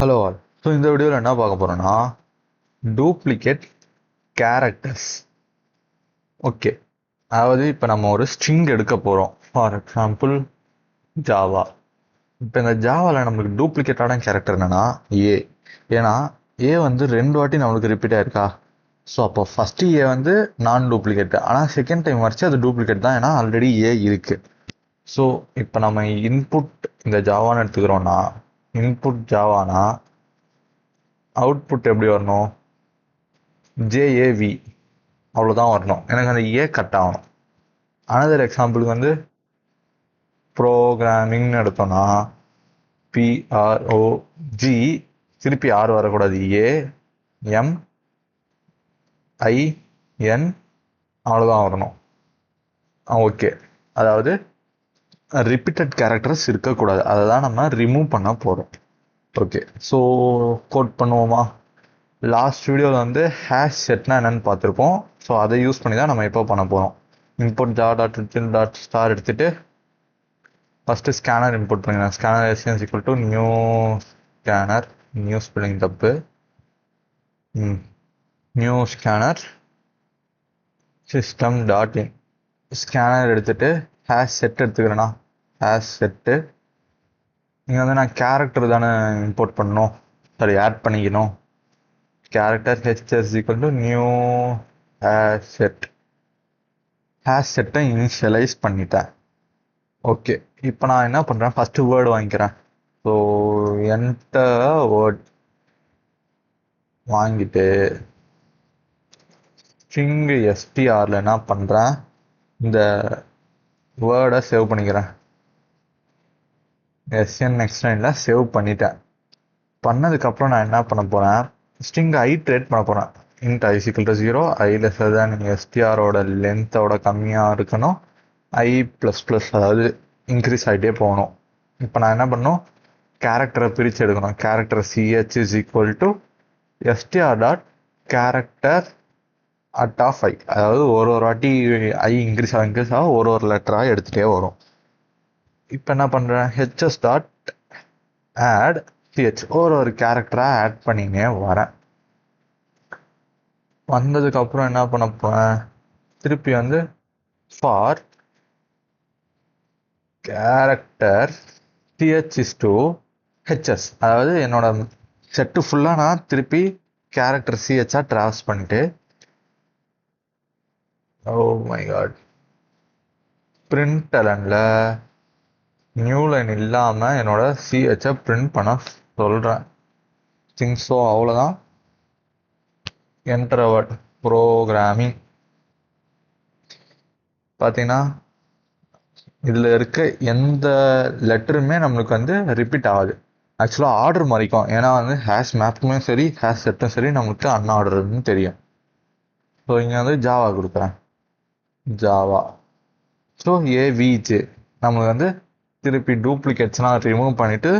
Hello all. So இந்த வீடியோவில் என்ன பார்க்க போகிறோன்னா டூப்ளிகேட் கேரக்டர்ஸ். ஓகே, அதாவது இப்போ நம்ம ஒரு ஸ்ட்ரிங் எடுக்க போகிறோம். For example Java. இப்போ இந்த ஜாவாவில் நம்மளுக்கு டூப்ளிகேட்டான கேரக்டர் என்னென்னா ஏ. ஏன்னா ஏ வந்து 2 வாட்டி நம்மளுக்கு ரிப்பீட் ஆயிருக்கா. ஸோ அப்போ ஃபஸ்ட்டு ஏ வந்து நான் டூப்ளிகேட், ஆனால் செகண்ட் டைம் வரைச்சு அது டூப்ளிகேட் தான், ஏன்னா ஆல்ரெடி ஏ இருக்குது. ஸோ இப்போ நம்ம இன்புட் இந்த ஜாவான்னு எடுத்துக்கிறோன்னா, இன்புட் ஜாவானா அவுட்புட் எப்படி வரணும்? ஜேஏவி அவ்வளோதான் வரணும். எனக்கு அந்த ஏ கட் ஆகணும். அனதர் எக்ஸாம்பிளுக்கு வந்து ப்ரோக்ராமிங்னு எடுத்தோன்னா பிஆர்ஓஜி, திருப்பி ஆர் வரக்கூடாது, ஏஎம்ஐஎன் அவ்வளோதான் வரணும். ஓகே, அதாவது ரிப்பீட்டட் கேரக்டர்ஸ் இருக்கக்கூடாது, அதை தான் நம்ம ரிமூவ் பண்ண போகிறோம். ஓகே, ஸோ கோட் பண்ணுவோமா? லாஸ்ட் வீடியோவில் வந்து ஹேஷ் செட்னா என்னென்னு பார்த்துருப்போம். ஸோ அதை யூஸ் பண்ணி தான் நம்ம இப்போ பண்ண போகிறோம். இன்புட் java.util.star எடுத்துகிட்டு ஃபஸ்ட்டு ஸ்கேனர் இன்புட் பண்ணிக்கலாம். Scanner SNS equal to new scanner, new spelling தப்பு, new scanner system dot in. Scanner எடுத்துகிட்டு ஹேஷ் செட் எடுத்துக்கிறேன்னா ஹேஷ் செட்டு. இங்கே வந்து நான் கேரக்டர் தானே இம்போர்ட் பண்ணணும், சாரி ஆட் பண்ணிக்கணும். Character HS equal to new hash set. Hash செட்டை இனிஷியலைஸ் பண்ணிட்டேன். ஓகே, இப்போ நான் என்ன பண்ணுறேன், ஃபஸ்ட்டு வேர்டு வாங்கிக்கிறேன். ஸோ என்டர் வேர்ட் வாங்கிட்டு ஸ்ட்ரிங் எஸ்டிஆரில் என்ன பண்ணுறேன், இந்த வேர்டை சேவ் பண்ணிக்கிறேன். எஸ்என் எக்ஸ்டெண்டில் சேவ் பண்ணிட்டேன். பண்ணதுக்கப்புறம் நான் என்ன பண்ண போகிறேன், ஸ்ட்ரிங்கை ஐட்ரேட் பண்ண போகிறேன். Int i = 0, i lesser than எஸ்டிஆரோட லென்த்தோட கம்மியாக இருக்கணும், i++, அதாவது இன்க்ரீஸ் ஆகிட்டே போகணும். இப்போ நான் என்ன பண்ணணும், கேரக்டரை பிரித்து எடுக்கணும். Character ch is equal to str.character at of i, அதாவது ஒரு வாட்டி i இன்க்ரீஸ் ஆக ஒரு லெட்டராக எடுத்துகிட்டே வரும். இப்போ என்ன பண்ணுறேன், hs.add ch, ஒரு கேரக்டராக ஆட் பண்ணினே வரேன். வந்ததுக்கப்புறம் என்ன பண்ண போகிறேன், திருப்பி வந்து for character ch is to hs, அதாவது என்னோட செட்டு ஃபுல்லாக நான் திருப்பி கேரக்டர் chஆ ட்ராவல்ஸ் பண்ணிட்டு, ஓ மை காட், printlnல நியூ லைன் இல்லாமல் என்னோட chஐ பிரிண்ட் பண்ண சொல்கிறேன். ஸோ அவ்வளோதான். Enter word programming. பார்த்தீங்கன்னா இதில் இருக்க எந்த லெட்டருமே நம்மளுக்கு வந்து ரிப்பீட் ஆகாது. ஆக்சுவலாக ஆர்டர் மாறிக்கும், ஏன்னா வந்து ஹேஷ் மேப்புமே சரி ஹேஷ் செட்டும் சரி நம்மளுக்கு அன்ஆர்டர்னு தெரியும். ஸோ இங்கே வந்து ஜாவா கொடுக்குறேன், ஜாவா. ஸோ ஏவிஜே நம்மளுக்கு வந்து திருப்பி டூப்ளிகேட்ஸ்லாம் ரிமூவ் பண்ணிவிட்டு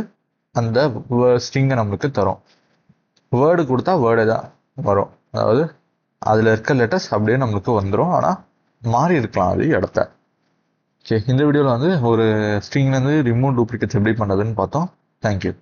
அந்த ஸ்ட்ரிங்கை நம்மளுக்கு தரும். வேர்டு கொடுத்தா வேர்டு தான் வரும், அதாவது அதில் இருக்க லெட்டர்ஸ் அப்படியே நம்மளுக்கு வந்துடும், ஆனால் மாறி இருக்கலாம் அது இடத்த. ஓகே, இந்த வீடியோவில் வந்து ஒரு ஸ்ட்ரிங்லேருந்து ரிமூவ் டூப்ளிகேட்ஸ் எப்படி பண்ணுறதுன்னு பார்த்தோம். தேங்க்யூ.